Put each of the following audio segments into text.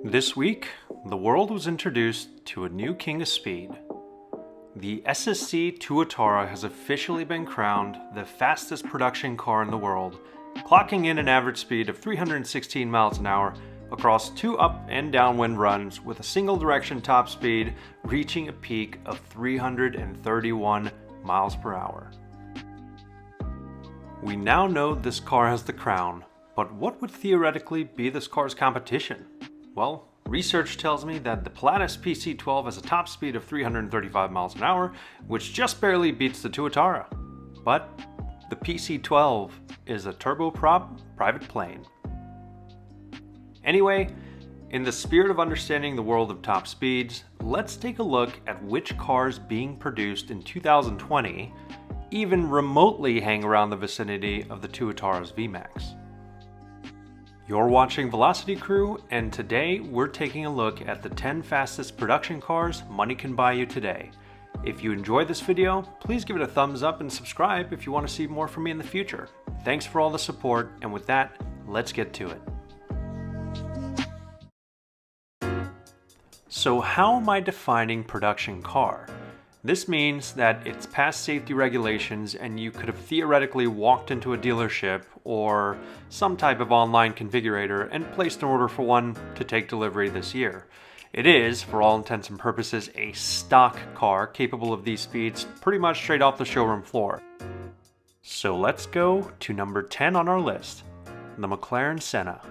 This week, the world was introduced to a new king of speed. The SSC Tuatara has officially been crowned the fastest production car in the world, clocking in an average speed of 316 miles an hour across two up and downwind runs with a single direction top speed reaching a peak of 331 miles per hour. We now know this car has the crown, but what would theoretically be this car's competition? Well, research tells me that the Pilatus PC12 has a top speed of 335 miles an hour, which just barely beats the Tuatara. But the PC12 is a turboprop private plane. Anyway, in the spirit of understanding the world of top speeds, let's take a look at which cars being produced in 2020 even remotely hang around the vicinity of the Tuatara's VMAX. You're watching Velocity Crew, and today we're taking a look at the 10 fastest production cars money can buy you today. If you enjoyed this video, please give it a thumbs up and subscribe if you want to see more from me in the future. Thanks for all the support, and with that, let's get to it. So how am I defining production car? This means that it's past safety regulations and you could have theoretically walked into a dealership or some type of online configurator and placed an order for one to take delivery this year. It is, for all intents and purposes, a stock car capable of these speeds pretty much straight off the showroom floor. So let's go to number 10 on our list, the McLaren Senna.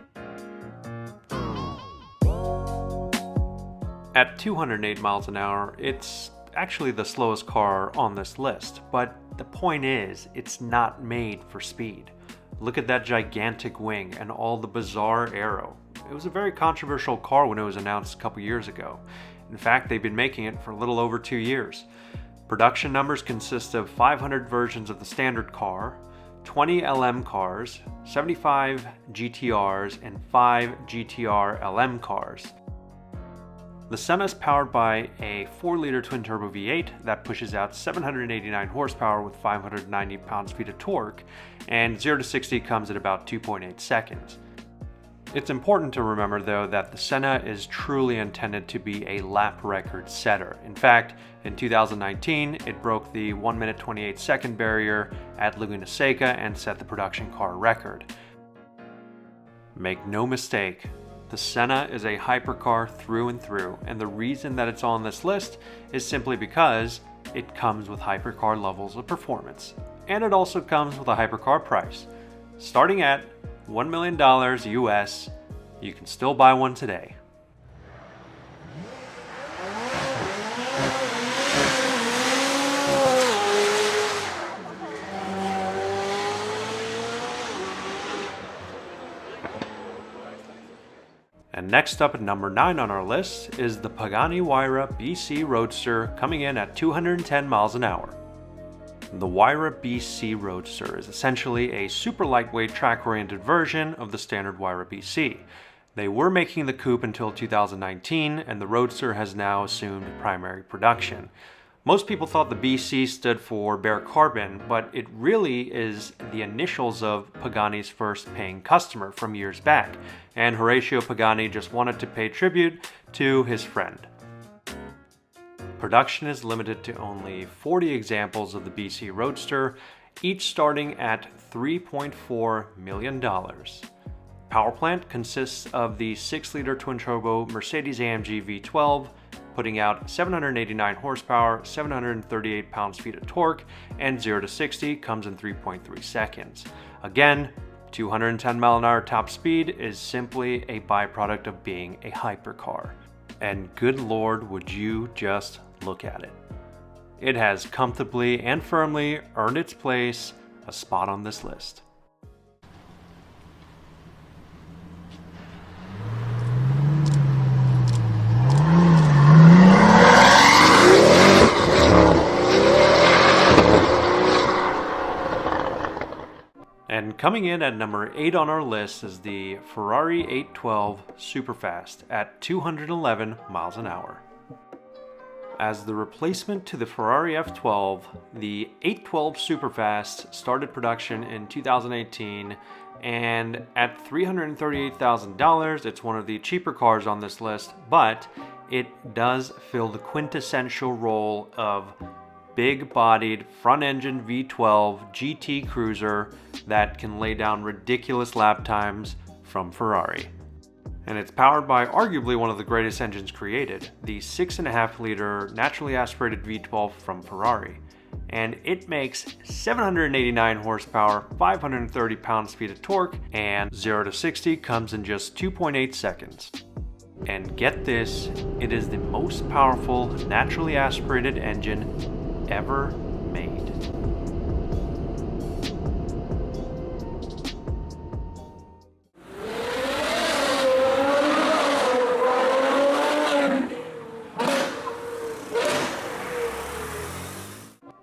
At 208 miles an hour, it's actually the slowest car on this list, but the point is, it's not made for speed. Look at that gigantic wing and all the bizarre aero. It was a very controversial car when it was announced a couple years ago. In fact, they've been making it for a little over 2 years. Production numbers consist of 500 versions of the standard car, 20 LM cars, 75 GTRs, and 5 GTR LM cars. The Senna is powered by a 4-liter twin-turbo V8 that pushes out 789 horsepower with 590 pounds-feet of torque, and 0 to 60 comes at about 2.8 seconds. It's important to remember, though, that the Senna is truly intended to be a lap record setter. In fact, in 2019, it broke the 1 minute 28 second barrier at Laguna Seca and set the production car record. Make no mistake, the Senna is a hypercar through and through, and the reason that it's on this list is simply because it comes with hypercar levels of performance. And it also comes with a hypercar price. Starting at $1 million US, you can still buy one today. And next up at number 9 on our list is the Pagani Huayra BC Roadster, coming in at 210 miles an hour. The Huayra BC Roadster is essentially a super lightweight track-oriented version of the standard Huayra BC. They were making the coupe until 2019, and the Roadster has now assumed primary production. Most people thought the BC stood for bare carbon, but it really is the initials of Pagani's first paying customer from years back, and Horacio Pagani just wanted to pay tribute to his friend. Production is limited to only 40 examples of the BC Roadster, each starting at $3.4 million. Power plant consists of the 6-liter twin-turbo Mercedes-AMG V12, putting out 789 horsepower, 738 pounds-feet of torque, and 0 to 60 comes in 3.3 seconds. Again, 210 mile an hour top speed is simply a byproduct of being a hypercar. And good lord, would you just look at it. It has comfortably and firmly earned its place, a spot on this list. And coming in at number 8 on our list is the Ferrari 812 Superfast at 211 miles an hour. As the replacement to the Ferrari F12, the 812 Superfast started production in 2018, and at $338,000, it's one of the cheaper cars on this list, but it does fill the quintessential role of big-bodied, front-engine V12 GT cruiser that can lay down ridiculous lap times from Ferrari. And it's powered by arguably one of the greatest engines created, the 6.5-liter naturally aspirated V12 from Ferrari. And it makes 789 horsepower, 530 pound-feet of torque, and 0 to 60 comes in just 2.8 seconds. And get this, it is the most powerful naturally aspirated engine ever made.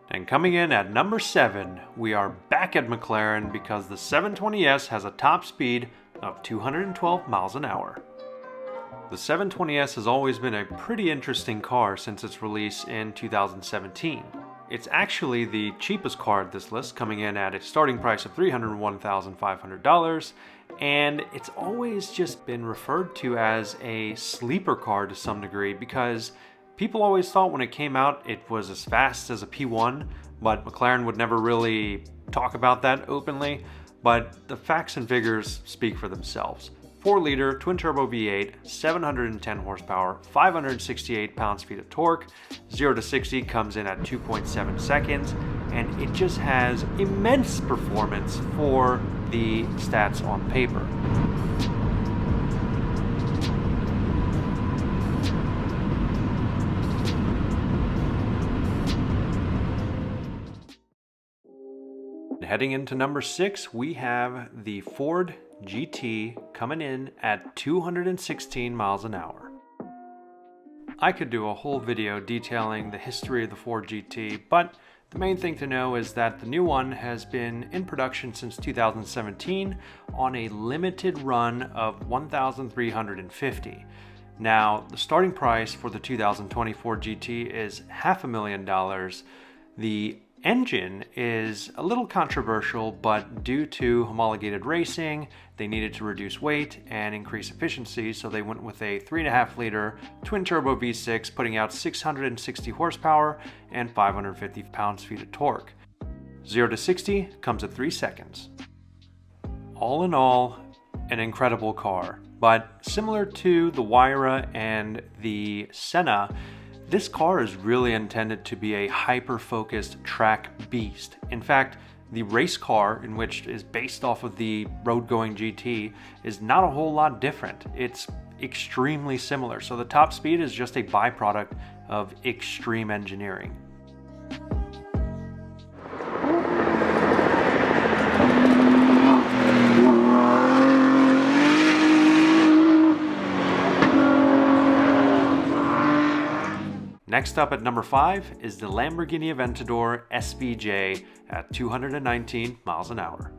And coming in at number 7, we are back at McLaren because the 720S has a top speed of 212 miles an hour. The 720S has always been a pretty interesting car since its release in 2017. It's actually the cheapest car at this list, coming in at a starting price of $301,500, and it's always just been referred to as a sleeper car to some degree because people always thought when it came out it was as fast as a P1, but McLaren would never really talk about that openly, but the facts and figures speak for themselves. 4-liter twin-turbo V8, 710 horsepower, 568 pounds-feet of torque, 0 to 60 comes in at 2.7 seconds, and it just has immense performance for the stats on paper. Heading into number 6, we have the Ford GT coming in at 216 miles an hour. I could do a whole video detailing the history of the Ford GT, but the main thing to know is that the new one has been in production since 2017 on a limited run of 1,350. Now, the starting price for the 2024 GT is $500,000. The engine is a little controversial, but due to homologated racing, they needed to reduce weight and increase efficiency, so they went with a 3.5-liter twin-turbo V6, putting out 660 horsepower and 550 pounds-feet of torque. 0 to 60 comes at 3 seconds. All in all, an incredible car, but similar to the Huayra and the Senna, this car is really intended to be a hyper-focused track beast. In fact, the race car, in which is based off of the road-going GT, is not a whole lot different. It's extremely similar, so the top speed is just a byproduct of extreme engineering. Next up at number 5 is the Lamborghini Aventador SVJ at 219 miles an hour.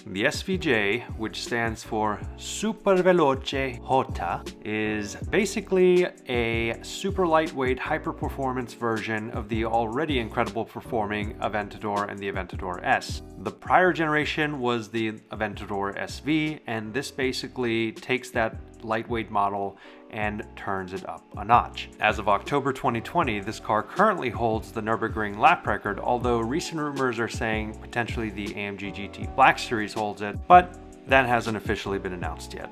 The SVJ, which stands for Super Veloce Jota, is basically a super lightweight, hyper-performance version of the already incredible performing Aventador and the Aventador S. The prior generation was the Aventador SV, and this basically takes that lightweight model and turns it up a notch. As of October 2020, this car currently holds the Nürburgring lap record, although recent rumors are saying potentially the AMG GT Black Series holds it, but that hasn't officially been announced yet.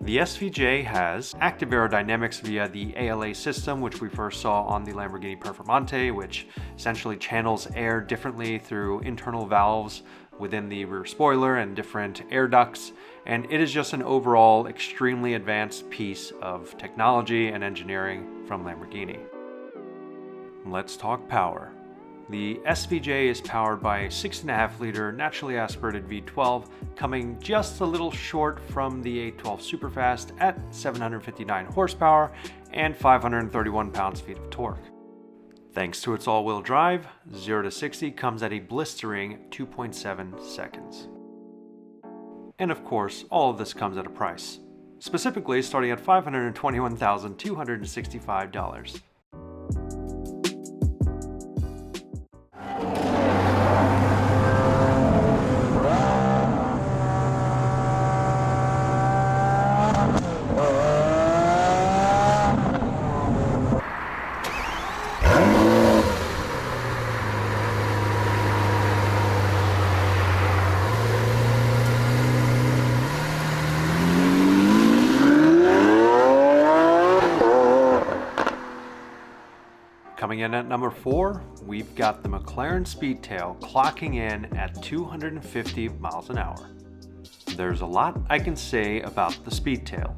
The SVJ has active aerodynamics via the ALA system, which we first saw on the Lamborghini Performante, which essentially channels air differently through internal valves within the rear spoiler and different air ducts, and it is just an overall extremely advanced piece of technology and engineering from Lamborghini. Let's talk power. The SVJ is powered by a 6.5-liter naturally aspirated V12, coming just a little short from the 812 Superfast at 759 horsepower and 531 pounds-feet of torque. Thanks to its all-wheel drive, 0 to 60 comes at a blistering 2.7 seconds. And of course, all of this comes at a price, specifically starting at $521,265. Coming in at number 4, we've got the McLaren Speedtail clocking in at 250 miles an hour. There's a lot I can say about the Speedtail,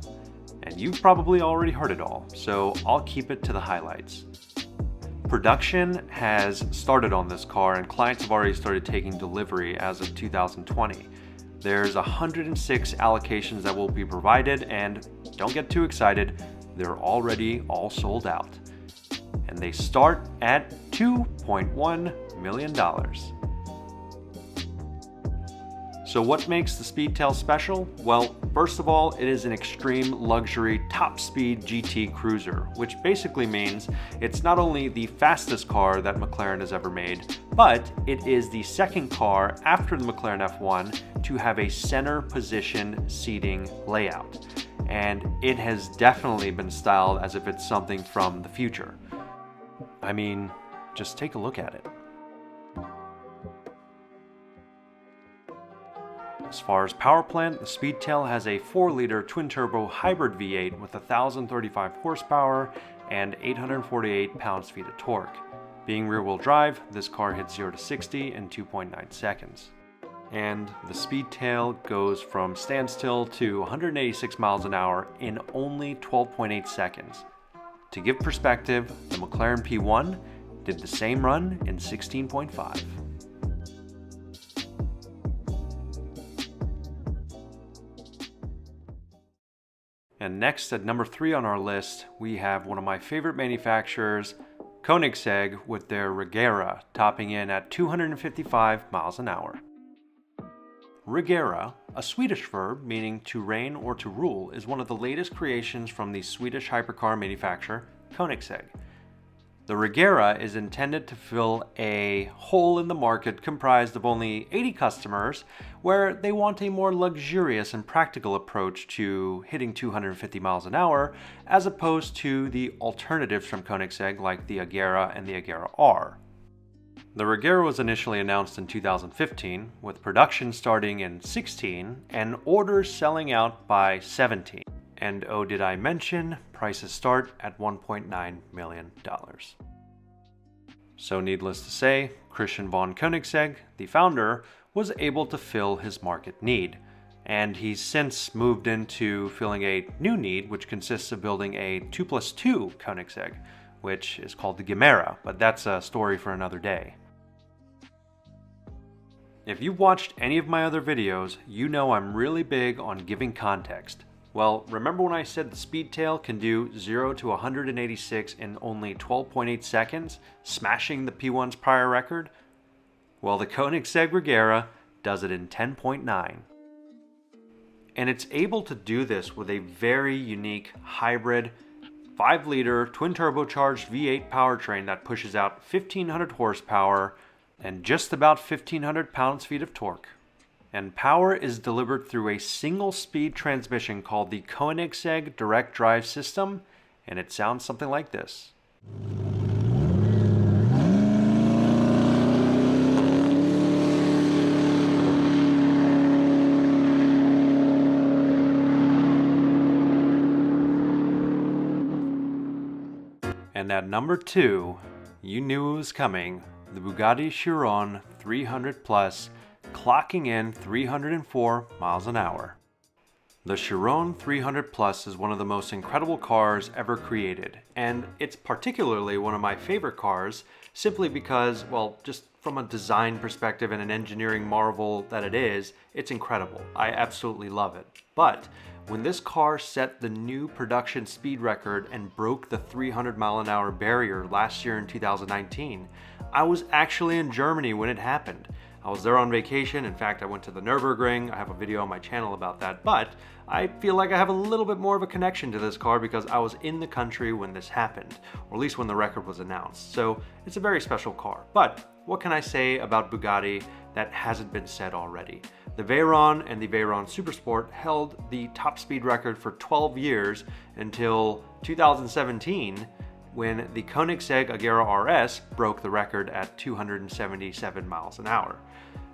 and you've probably already heard it all, so I'll keep it to the highlights. Production has started on this car and clients have already started taking delivery as of 2020. There's 106 allocations that will be provided, and don't get too excited, they're already all sold out. And they start at $2.1 million. So what makes the Speedtail special? Well, first of all, it is an extreme luxury top speed GT cruiser, which basically means it's not only the fastest car that McLaren has ever made, but it is the second car after the McLaren F1 to have a center position seating layout. And it has definitely been styled as if it's something from the future. I mean, just take a look at it. As far as power plant, the Speedtail has a 4-liter twin-turbo hybrid V8 with 1,035 horsepower and 848 pounds-feet of torque. Being rear-wheel drive, this car hits 0 to 60 in 2.9 seconds. And the Speedtail goes from standstill to 186 miles an hour in only 12.8 seconds. To give perspective, the McLaren P1 did the same run in 16.5. And next, at number 3 on our list, we have one of my favorite manufacturers, Koenigsegg, with their Regera, topping in at 255 miles an hour. Regera, a Swedish verb meaning to reign or to rule, is one of the latest creations from the Swedish hypercar manufacturer Koenigsegg. The Regera is intended to fill a hole in the market comprised of only 80 customers where they want a more luxurious and practical approach to hitting 250 miles an hour as opposed to the alternatives from Koenigsegg like the Agera and the Agera R. The Regera was initially announced in 2015, with production starting in 16 and orders selling out by 17. And oh, did I mention, prices start at $1.9 million. So needless to say, Christian von Koenigsegg, the founder, was able to fill his market need. And he's since moved into filling a new need, which consists of building a 2+2 Koenigsegg, which is called the Gemera, but that's a story for another day. If you've watched any of my other videos, you know I'm really big on giving context. Well, remember when I said the Speedtail can do 0 to 186 in only 12.8 seconds, smashing the P1's prior record? Well, the Koenigsegg Regera does it in 10.9. And it's able to do this with a very unique hybrid 5-liter twin-turbocharged V8 powertrain that pushes out 1,500 horsepower and just about 1,500 pounds-feet of torque. And power is delivered through a single-speed transmission called the Koenigsegg Direct Drive System, and it sounds something like this. And at number 2, you knew it was coming, the Bugatti Chiron 300 Plus, clocking in 304 miles an hour. The Chiron 300 Plus is one of the most incredible cars ever created, and it's particularly one of my favorite cars simply because, well, just from a design perspective and an engineering marvel that it is, it's incredible. I absolutely love it. But when this car set the new production speed record and broke the 300 mile an hour barrier last year in 2019, I was actually in Germany when it happened. I was there on vacation. In fact, I went to the Nürburgring. I have a video on my channel about that, but I feel like I have a little bit more of a connection to this car because I was in the country when this happened, or at least when the record was announced. So it's a very special car. But what can I say about Bugatti that hasn't been said already? The Veyron and the Veyron Supersport held the top speed record for 12 years until 2017, when the Koenigsegg Agera RS broke the record at 277 miles an hour.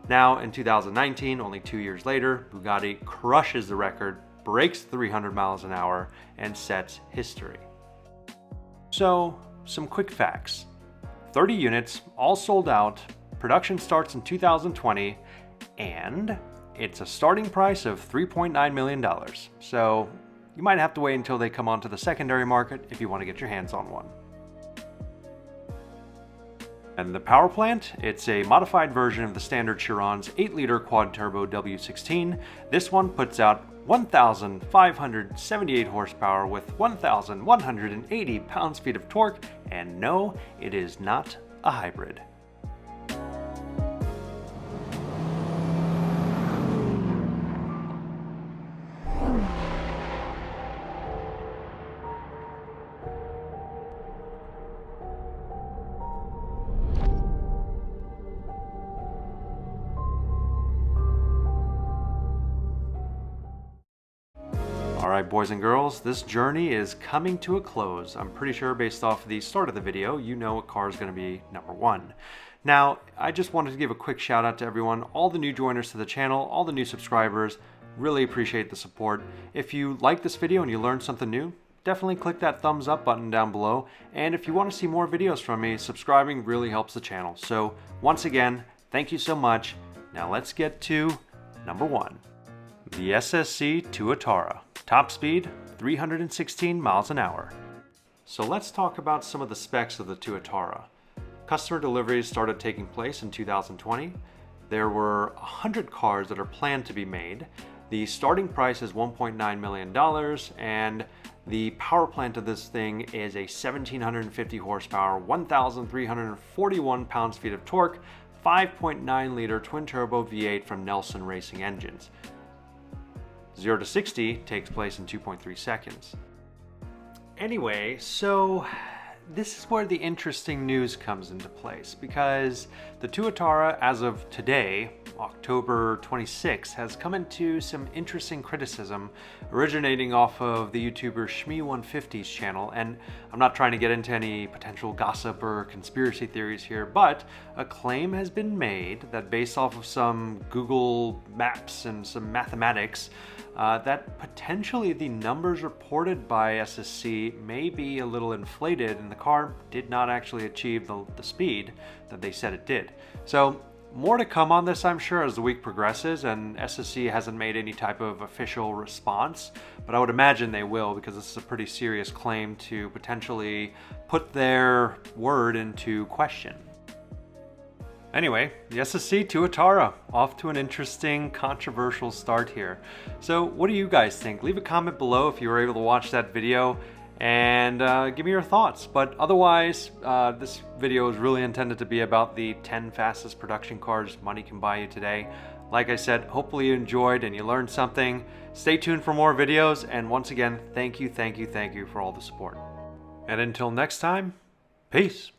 Now in 2019, only 2 years later, Bugatti crushes the record, breaks 300 miles an hour, and sets history. So, some quick facts. 30 units, all sold out. Production starts in 2020, and it's a starting price of $3.9 million. So you might have to wait until they come onto the secondary market if you want to get your hands on one. And the power plant, it's a modified version of the standard Chiron's 8-liter quad-turbo W16. This one puts out 1,578 horsepower with 1,180 pounds-feet of torque, and no, it is not a hybrid. Alright boys and girls, this journey is coming to a close. I'm pretty sure based off the start of the video, you know what car is going to be number one. Now, I just wanted to give a quick shout out to everyone, all the new joiners to the channel, all the new subscribers. Really appreciate the support. If you like this video and you learned something new, definitely click that thumbs up button down below. And if you want to see more videos from me, subscribing really helps the channel. So once again, thank you so much. Now let's get to number one. The SSC Tuatara. Top speed, 316 miles an hour. So let's talk about some of the specs of the Tuatara. Customer deliveries started taking place in 2020. There were 100 cars that are planned to be made. The starting price is $1.9 million, and the power plant of this thing is a 1,750 horsepower, 1,341 pounds-feet of torque, 5.9-liter twin-turbo V8 from Nelson Racing Engines. 0 to 60 takes place in 2.3 seconds. Anyway, so this is where the interesting news comes into place, because the Tuatara, as of today, October 26, has come into some interesting criticism originating off of the YouTuber Shmee150's channel. And I'm not trying to get into any potential gossip or conspiracy theories here, but a claim has been made that based off of some Google Maps and some mathematics, that potentially the numbers reported by SSC may be a little inflated and the car did not actually achieve the speed that they said it did. So more to come on this, I'm sure, as the week progresses, and SSC hasn't made any type of official response, but I would imagine they will, because this is a pretty serious claim to potentially put their word into question. Anyway, the SSC Tuatara, off to an interesting, controversial start here. So what do you guys think? Leave a comment below if you were able to watch that video, and give me your thoughts. But otherwise, this video is really intended to be about the 10 fastest production cars money can buy you today. Like I said, hopefully you enjoyed and you learned something. Stay tuned for more videos, and once again, thank you for all the support. And until next time, peace.